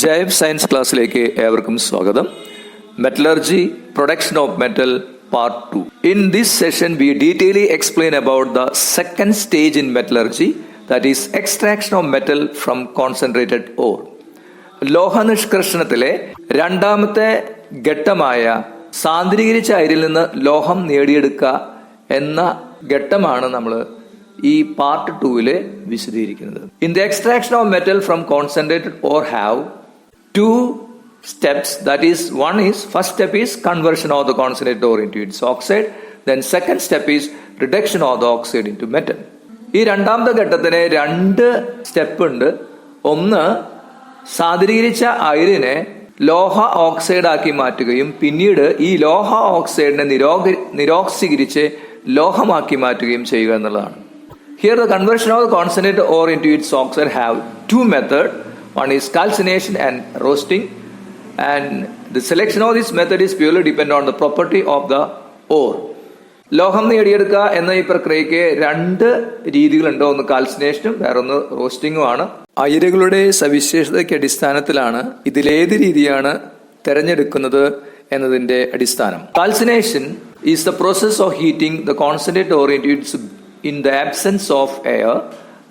ജൈവ് science ക്ലാസ്സിലേക്ക് ഏവർക്കും സ്വാഗതം. Metallurgy, production of metal, part 2. In this session, we detailedly explain about the second stage in metallurgy, that is extraction of metal from concentrated ore. ലോഹനിഷ്കർഷണത്തിലെ രണ്ടാമത്തെ ഘട്ടമായ സാന്ദ്രീകരിച്ച അയിരിൽ നിന്ന് ലോഹം നേടിയെടുക്കുക എന്ന ഘട്ടമാണ് നമ്മൾ ഈ പാർട്ട് 2 വിശദീകരിക്കുന്നത്. In the extraction of metal from concentrated or have two steps, that is, first step is conversion of the concentrated ore into its oxide, then second step is reduction of the oxide into metal. ഈ രണ്ടാമത്തെ ഘട്ടത്തിന് രണ്ട് step ഉണ്ട്. ഒന്ന്, സാന്ദ്രീകരിച്ച അയിരിനെ ലോഹ oxide ആക്കി മാറ്റുകയും പിന്നീട് ഈ ലോഹ ഓക്സൈഡിനെ നിരോക്സീകരിച്ച് ലോഹമാക്കി മാറ്റുകയും ചെയ്യുക എന്നുള്ളതാണ്. Here the conversion of the concentrated ore into its oxide have two methods. One is calcination and roasting, and the selection of this method is purely dependent on the property of the ore. ലോഹം നേടിയെടുക്കുക എന്ന ഈ പ്രക്രിയയ്ക്ക് രണ്ട് രീതികളുണ്ട്. ഒന്ന് കാൽസിനേഷനും വേറൊന്ന് റോസ്റ്റിംഗും ആണ്. അയിരുകളുടെ സവിശേഷതയ്ക്ക് അടിസ്ഥാനത്തിലാണ് ഇതിലേത് രീതിയാണ് തെരഞ്ഞെടുക്കുന്നത് എന്നതിന്റെ അടിസ്ഥാനം. Calcination is the process of heating the concentrated or in the absence of air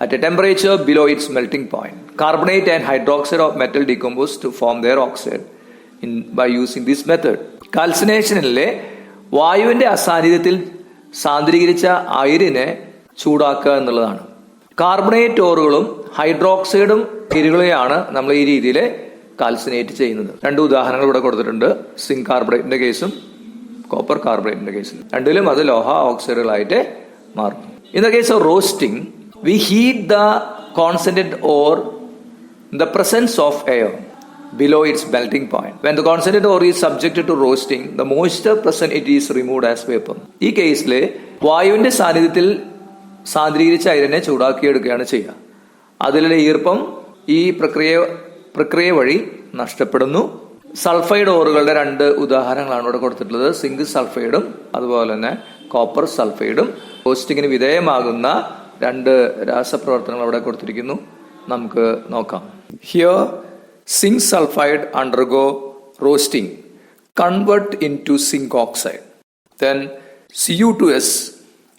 at a temperature below its melting point. Carbonate and hydroxide of metal decompose to form their oxide by using this method. കാൽസിനേഷനിലെ വായുവിന്റെ അസാന്നിധ്യത്തിൽ സാന്ദ്രീകരിച്ച അയിരിനെ ചൂടാക്കുക എന്നുള്ളതാണ്. Carbonate ഓറുകളും ഹൈഡ്രോക്സൈഡും അയിരുകളെയാണ് നമ്മൾ ഈ രീതിയിൽ കാൽസിനേറ്റ് ചെയ്യുന്നത്. രണ്ട് ഉദാഹരണങ്ങൾ ഇവിടെ കൊടുത്തിട്ടുണ്ട്. സിങ്ക് കാർബണേറ്റിന്റെ കേസും കോപ്പർ കാർബണേറ്റിന്റെ കേസും. രണ്ടിലും അത് ലോഹ ഓക്സൈഡുകളായിട്ട് മാറും. In the case of roasting, we heat the concentrated ore in the presence of air below its melting point. When the concentrated ore is subjected to roasting, the moisture present it is removed as vapor. ഈ കേസിൽ വായുവിന്റെ സാന്നിധ്യത്തിൽ സാന്ദ്രീകരിച്ച അയിരിനെ ചൂടാക്കിയെടുക്കുകയാണ് ചെയ്യുക. അതിലെ ഈർപ്പം ഈ പ്രക്രിയ വഴി നഷ്ടപ്പെടുന്നു. സൾഫൈഡ് ഓറുകളുടെ രണ്ട് ഉദാഹരണങ്ങളാണ് ഇവിടെ കൊടുത്തിട്ടുള്ളത്. സിങ്ക് സൾഫൈഡും അതുപോലെ തന്നെ കോപ്പർ സൾഫൈഡും. റോസ്റ്റിങ്ങിന് വിധേയമാകുന്ന രണ്ട് രാസപ്രവർത്തനങ്ങൾ അവിടെ കൊടുത്തിരിക്കുന്നു. നമുക്ക് നോക്കാം. Here zinc sulphide undergo roasting, convert into zinc oxide. Then Cu2s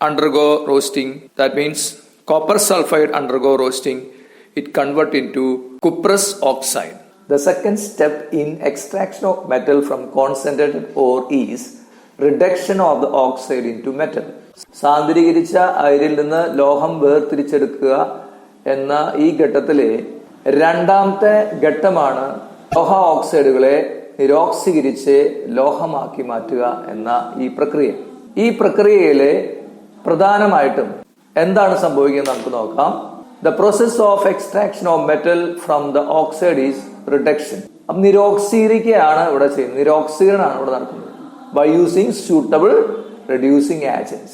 undergo roasting, that means copper sulfide undergo roasting, it convert into cuprous oxide. The second step in extraction of metal from concentrated ore is reduction of the oxide into metal. സാന്ദ്രീകരിച്ച അയിരിൽ നിന്ന് ലോഹം വേർതിരിച്ചെടുക്കുക എന്ന ഈ ഘട്ടത്തിലെ രണ്ടാമത്തെ ഘട്ടമാണ് ലോഹ ഓക്സൈഡുകളെ നിരോക്സീകരിച്ച് ലോഹമാക്കി മാറ്റുക എന്ന ഈ പ്രക്രിയ. ഈ പ്രക്രിയയിലെ പ്രധാനമായിട്ടും എന്താണ് സംഭവിക്കുന്നത് നമുക്ക് നോക്കാം. The process of extraction of metal from the oxide is reduction. അപ്പം നിരോക്സീകരിക്കുകയാണ് ഇവിടെ ചെയ്യുന്നത്. നിരോക്സീകരണമാണ് ഇവിടെ നടക്കുന്നത്. By using suitable reducing agents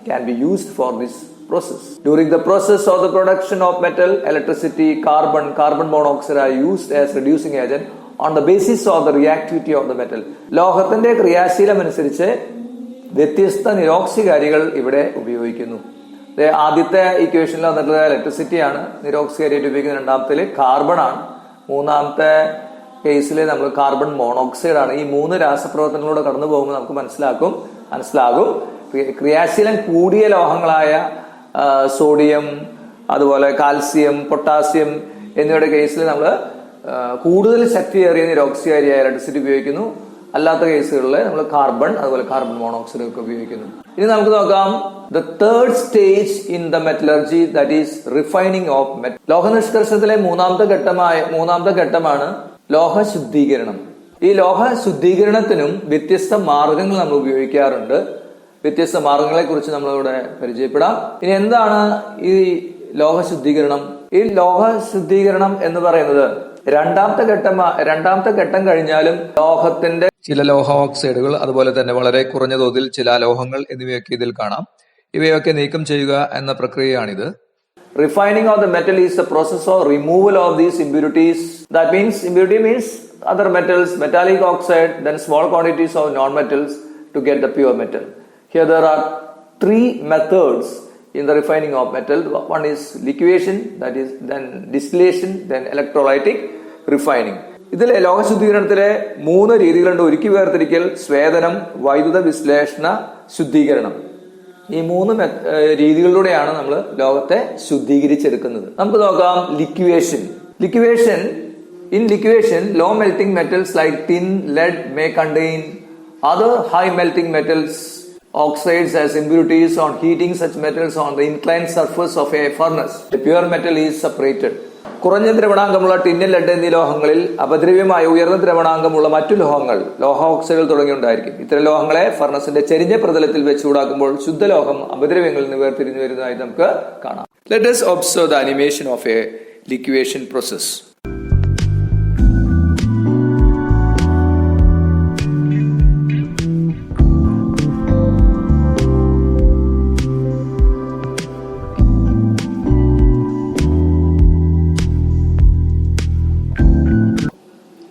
can be used for this process. During the process of the production of metal, electricity, carbon monoxide are used as reducing agent on the basis of the reactivity of the metal. ലോഹത്തിന്റെ ക്രിയാശീലം അനുസരിച്ച് വ്യത്യസ്ത നിരോക്സികാരികൾ ഇവിടെ ഉപയോഗിക്കുന്നു. ആദ്യത്തെ ഇക്വേഷനിൽ വന്നിട്ടുള്ളത് electricity ആണ് നിരോക്സികാരിയായിട്ട് ഉപയോഗിക്കുന്നത്. രണ്ടാമത്തേല് carbon ആണ്. മൂന്നാമത്തെ കേസിൽ നമ്മൾ കാർബൺ മോണോക്സൈഡ് ആണ്. ഈ മൂന്ന് രാസപ്രവർത്തനങ്ങളൂടെ കടന്നു പോകുമ്പോൾ നമുക്ക് മനസ്സിലാകും ക്രിയാശീലം കൂടിയ ലോഹങ്ങളായ സോഡിയം, അതുപോലെ കാൽസ്യം, പൊട്ടാസ്യം എന്നിവയുടെ കേസിൽ നമ്മൾ കൂടുതൽ ശക്തിയേറിയ നിരോക്സികാരിയായ ഇലക്ട്രിസിറ്റി ഉപയോഗിക്കുന്നു. അല്ലാത്ത കേസുകളിൽ നമ്മൾ കാർബൺ, അതുപോലെ കാർബൺ മോണോക്സൈഡ് ഒക്കെ ഉപയോഗിക്കുന്നു. ഇനി നമുക്ക് നോക്കാം the third stage in the metallurgy, that is refining of metal. ലോഹനിഷ്കർഷണത്തിലെ മൂന്നാമത്തെ ഘട്ടമാണ് ലോഹ ശുദ്ധീകരണം. ഈ ലോഹ ശുദ്ധീകരണത്തിനും വ്യത്യസ്ത മാർഗങ്ങൾ നമ്മൾ ഉപയോഗിക്കാറുണ്ട്. വ്യത്യസ്ത മാർഗങ്ങളെ കുറിച്ച് നമ്മളിവിടെ പരിചയപ്പെടാം. ഇനി എന്താണ് ഈ ലോഹ ശുദ്ധീകരണം? ഈ ലോഹ ശുദ്ധീകരണം എന്ന് പറയുന്നത് രണ്ടാമത്തെ ഘട്ടം കഴിഞ്ഞാലും ലോഹത്തിന്റെ ചില ലോഹ ഓക്സൈഡുകൾ, അതുപോലെ തന്നെ വളരെ കുറഞ്ഞ തോതിൽ ചില ലോഹങ്ങൾ എന്നിവയൊക്കെ ഇതിൽ കാണാം. ഇവയൊക്കെ നീക്കം ചെയ്യുക എന്ന പ്രക്രിയയാണിത്. Refining of the metal is the process of removal of these impurities. That means impurity means other metals, metallic oxide, then small quantities of non-metals to get the pure metal. Here there are three methods in the refining of metal. One is liquefaction, that is, then distillation, then electrolytic refining. ഇതിലെ ലോഹശുദ്ധീകരണത്തിലെ 3 രീതികളുണ്ട്. ഉരുക്കി വേർതിരിക്കൽ, സ്വേദനം, വൈദ്യുത വിശ്ലേഷണ ശുദ്ധീകരണം. ഈ 3 രീതികളിലൂടെയാണ് നമ്മൾ ലോഹത്തെ ശുദ്ധീകരിച്ചെടുക്കുന്നത്. നമുക്ക് നോക്കാം ലിക്വിവേഷൻ. In liquefaction, low melting metals like tin, lead may contain other high melting metals, oxides as impurities. On heating such metals on the inclined surface of a furnace, the pure metal is separated. കുറഞ്ഞ ദ്രവണാങ്കമുള്ള tin, lead എന്നീ ലോഹങ്ങളിൽ അപദ്രവ്യമായ ഉയർന്ന ദ്രവണാങ്കമുള്ള മറ്റു ലോഹങ്ങൾ, ലോഹ ഓക്സൈഡുകൾ തുടങ്ങിയുണ്ടായിരിക്കും. ഇത്തരം ലോഹങ്ങളെ ഫർണസിന്റെ ചെരിഞ്ഞ പ്രതലത്തിൽ വെച്ച് ചൂടാക്കുമ്പോൾ ശുദ്ധലോഹം അപദ്രവ്യങ്ങളിൽ നിന്ന് വേർതിരിഞ്ഞു വരുന്നതായി നമുക്ക് കാണാം. Let us observe the animation of a liquefaction process.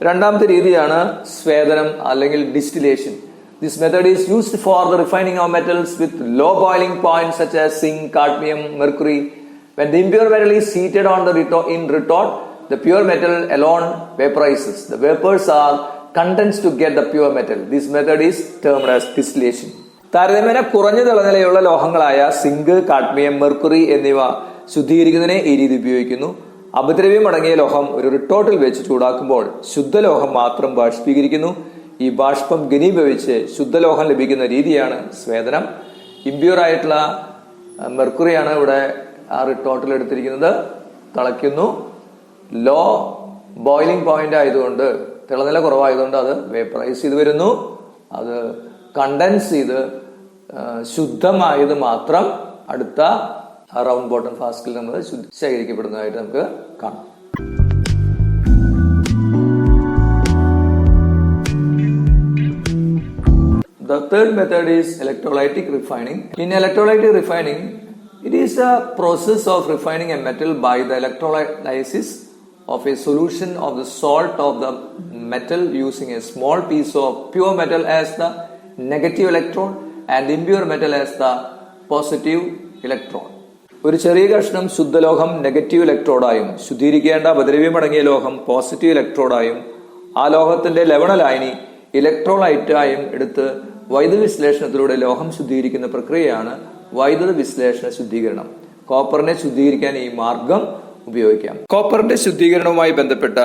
രണ്ടാമത്തെ രീതിയാണ് സ്വേദനം അല്ലെങ്കിൽ distillation. This method is used for the refining of metals with low boiling point such as zinc, cadmium, mercury. When the impure metal is heated on the retort, the pure metal alone vaporizes. The vapors are condensed to get the pure metal. This method is termed as distillation. താരതമ്യേന കുറഞ്ഞ താപനിലയുള്ള ലോഹങ്ങളായ zinc, cadmium, mercury എന്നിവ ശുദ്ധീകരിക്കുന്നതിന് ഈ രീതി ഉപയോഗിക്കുന്നു. അപദ്രവ്യം അടങ്ങിയ ലോഹം ഒരു റിട്ടോർട്ടിൽ വെച്ച് ചൂടാക്കുമ്പോൾ ശുദ്ധലോഹം മാത്രം ബാഷ്പീകരിക്കുന്നു. ഈ ബാഷ്പം ഘനീഭവിച്ച് ശുദ്ധലോഹം ലഭിക്കുന്ന രീതിയാണ് സ്വേദനം. ഇമ്പ്യൂർ ആയിട്ടുള്ള മെർക്കുറിയാണ് ഇവിടെ ആ റിട്ടോർട്ടിൽ എടുത്തിരിക്കുന്നത്. തിളയ്ക്കുന്നു. ലോ ബോയിലിംഗ് പോയിന്റ് ആയതുകൊണ്ട്, തിളനില കുറവായതുകൊണ്ട് അത് വേപ്പറൈസ് ചെയ്ത് വരുന്നു. അത് കണ്ടൻസ് ചെയ്ത് ശുദ്ധമായത് മാത്രം അടുത്ത റൗണ്ട് ബോട്ടം ഫ്ലാസ്കിൽ നമ്മൾ ശേഖരിക്കപ്പെടുന്നതായിട്ട് നമുക്ക് കാണാം. The third method is electrolytic refining. In electrolytic refining, it is a process of refining a metal by the electrolysis of a solution of the salt of the metal using a small piece of pure metal as the negative electron and impure metal as the positive electron. ഒരു ചെറിയ കഷ്ണം ശുദ്ധലോഹം negative ഇലക്ട്രോഡായും ശുദ്ധീകരിക്കേണ്ട അപദ്രവ്യമടങ്ങിയ ലോഹം positive ഇലക്ട്രോഡായും ആ ലോഹത്തിന്റെ ലവണലായനി ഇലക്ട്രോലൈറ്റായും എടുത്ത് വൈദ്യുത വിശ്ലേഷണത്തിലൂടെ ലോഹം ശുദ്ധീകരിക്കുന്ന പ്രക്രിയയാണ് വൈദ്യുത വിശ്ലേഷണ ശുദ്ധീകരണം. കോപ്പറിനെ ശുദ്ധീകരിക്കാൻ ഈ മാർഗം ഉപയോഗിക്കാം. കോപ്പറിന്റെ ശുദ്ധീകരണവുമായി ബന്ധപ്പെട്ട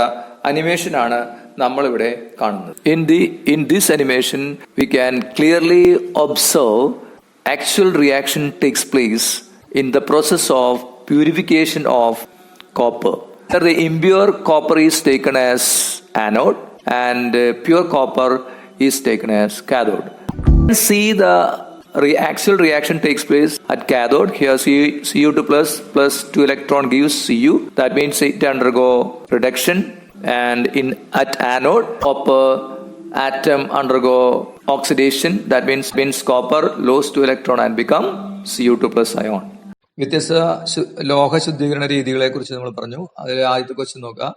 അനിമേഷൻ ആണ് നമ്മൾ ഇവിടെ കാണുന്നത്. In this animation we can clearly observe actual reaction takes place in the process of purification of copper. The impure copper is taken as anode and pure copper is taken as cathode. See the actual reaction takes place at cathode. Here Cu2 plus 2 electron gives Cu. That means it undergo reduction. And at anode, copper atom undergo oxidation. That means copper loses 2 electron and become Cu2 plus ion. വ്യത്യസ്ത ലോഹ ശുദ്ധീകരണ രീതികളെ കുറിച്ച് നമ്മൾ പറഞ്ഞു. അതിൽ ആദ്യത്തെ question നോക്കുക.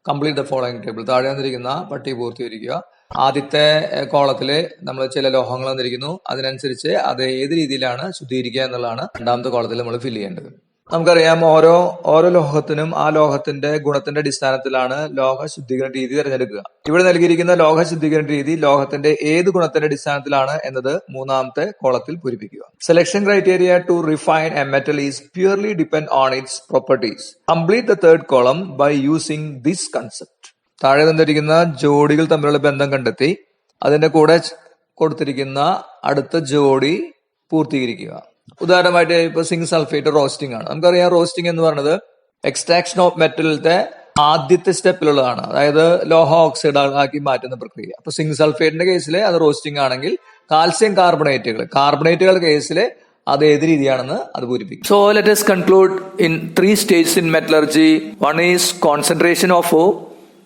Complete the following table. താഴെ വന്നിരിക്കുന്ന പട്ടിക പൂർത്തീകരിക്കുക. ആദ്യത്തെ കോളത്തില് നമ്മൾ ചില ലോഹങ്ങൾ വന്നിരിക്കുന്നു. അതിനനുസരിച്ച് അത് ഏത് രീതിയിലാണ് ശുദ്ധീകരിക്കുക എന്നുള്ളതാണ് രണ്ടാമത്തെ കോളത്തിൽ നമ്മൾ ഫില്ല് ചെയ്യേണ്ടത്. നമുക്കറിയാം ഓരോ ലോഹത്തിനും ആ ലോഹത്തിന്റെ ഗുണത്തിന്റെ അടിസ്ഥാനത്തിലാണ് ലോഹ ശുദ്ധീകരണ രീതി തിരഞ്ഞെടുക്കുക. ഇവിടെ നൽകിയിരിക്കുന്ന ലോഹ ശുദ്ധീകരണ രീതി ലോഹത്തിന്റെ ഏത് ഗുണത്തിന്റെ അടിസ്ഥാനത്തിലാണ് എന്നത് മൂന്നാമത്തെ കോളത്തിൽ പൂരിപ്പിക്കുക. Selection criteria to refine a metal is purely depend on its properties. Complete the third column by using this concept. താഴെ തന്നിരിക്കുന്ന ജോഡികൾ തമ്മിലുള്ള ബന്ധം കണ്ടെത്തി അതിന്റെ കൂടെ കൊടുത്തിരിക്കുന്ന അടുത്ത ജോഡി പൂർത്തീകരിക്കുക. ഉദാഹരണമായിട്ട് ഇപ്പൊ സിങ്ക് സൾഫേറ്റ് റോസ്റ്റിംഗ് ആണ്. നമുക്കറിയാം റോസ്റ്റിംഗ് എന്ന് പറയുന്നത് എക്സ്ട്രാക്ഷൻ ഓഫ് മെറ്റലിന്റെ ആദ്യത്തെ സ്റ്റെപ്പിലുള്ളതാണ്. അതായത് ലോഹ ഓക്സൈഡ് ആക്കി മാറ്റുന്ന പ്രക്രിയ. അപ്പൊ സിങ്ക് സൾഫേറ്റിന്റെ കേസിൽ അത് റോസ്റ്റിംഗ് ആണെങ്കിൽ കാൽസ്യം കാർബണേറ്റുകളുടെ കേസിൽ അത് ഏത് രീതിയാണെന്ന് അത് പൂരിപ്പിക്കും. So let us conclude in 3 stages in metallurgy. One is concentration of ore,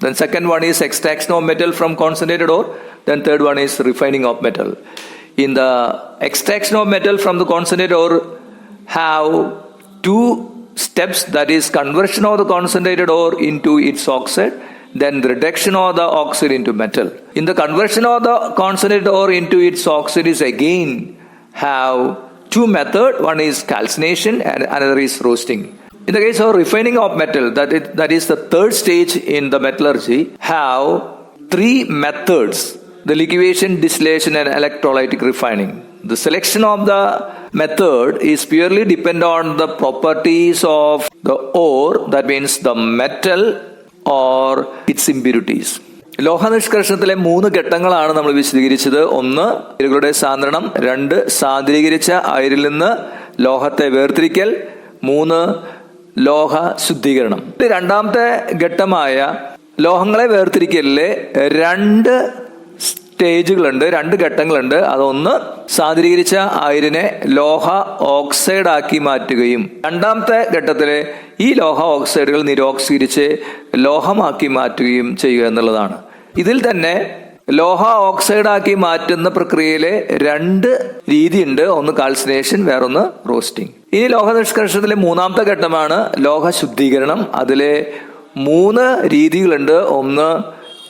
then second one is extraction of metal from concentrated ore, then third one is refining of metal. In the extraction of metal from the concentrated ore have 2 steps, that is conversion of the concentrated ore into its oxide, then reduction of the oxide into metal. In the conversion of the concentrated ore into its oxide is again have 2 methods. One is calcination and another is roasting. In the case of refining of metal, that is the third stage in the metallurgy, have three methods: the liquefaction, distillation, and electrolytic refining. The selection of the method is purely dependent on the properties of the ore, that means the metal or its impurities. ലോഹനിഷ്കർഷണത്തിലെ 3 ഘട്ടങ്ങളാണ് നമ്മൾ വിശദീകരിച്ചത്. 1, അയിരുകളുടെ സാന്ദ്രണം. 2, സാന്ദ്രീകരിച്ച അയിരിൽ നിന്ന് ലോഹത്തെ വേർതിരിക്കൽ. 3, ലോഹ ശുദ്ധീകരണം. രണ്ടാമത്തെ ഘട്ടമായ ലോഹങ്ങളെ വേർതിരിക്കലിലെ 2 സ്റ്റേജുകളുണ്ട്, 2 ഘട്ടങ്ങളുണ്ട്. അതൊന്ന്, സാന്ദ്രീകരിച്ച അയിരിനെ ലോഹ ഓക്സൈഡ് ആക്കി മാറ്റുകയും, രണ്ടാമത്തെ ഘട്ടത്തില് ഈ ലോഹ ഓക്സൈഡുകൾ നിരോക്സീകരിച്ച് ലോഹമാക്കി മാറ്റുകയും ചെയ്യുക എന്നുള്ളതാണ്. ഇതിൽ തന്നെ ലോഹ ഓക്സൈഡാക്കി മാറ്റുന്ന പ്രക്രിയയിലെ 2 രീതിയുണ്ട്. ഒന്ന് കാൽസിനേഷൻ, വേറൊന്ന് റോസ്റ്റിംഗ്. ഇനി ലോഹ നിഷ്കർഷണത്തിലെ 3ാമത്തെ ഘട്ടമാണ് ലോഹ ശുദ്ധീകരണം. അതിലെ 3 രീതികളുണ്ട്. 1,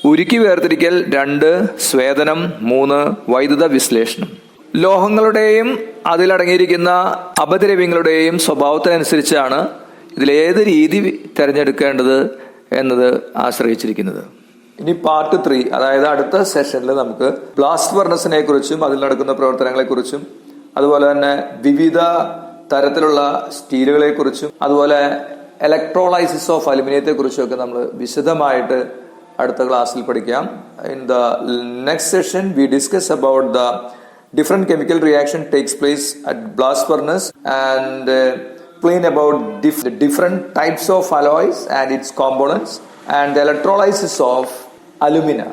ഉരുക്കി വേർതിരിക്കൽ. 2, സ്വേദനം. 3, വൈദ്യുത വിശ്ലേഷണം. ലോഹങ്ങളുടെയും അതിലടങ്ങിയിരിക്കുന്ന അപദ്രവ്യങ്ങളുടെയും സ്വഭാവത്തിനനുസരിച്ചാണ് ഇതിലേത് രീതി തിരഞ്ഞെടുക്കേണ്ടത് എന്നത് ആശ്രയിച്ചിരിക്കുന്നത്. ഇനി പാർട്ട് 3, അതായത് അടുത്ത സെഷനിൽ നമുക്ക് ബ്ലാസ്റ്റ് ഫർണസിനെ കുറിച്ചും അതിൽ നടക്കുന്ന പ്രവർത്തനങ്ങളെ കുറിച്ചും അതുപോലെ തന്നെ വിവിധ തരത്തിലുള്ള സ്റ്റീലുകളെ കുറിച്ചും അതുപോലെ ഇലക്ട്രോളൈസിസ് ഓഫ് അലുമിനിയത്തെ കുറിച്ചും ഒക്കെ നമ്മൾ വിശദമായിട്ട് അടുത്ത ക്ലാസ്സിൽ പഠിക്കാം. In the next session we discuss about the different chemical reaction takes place at blast furnace and explain about different types of alloys and its components and the electrolysis of alumina.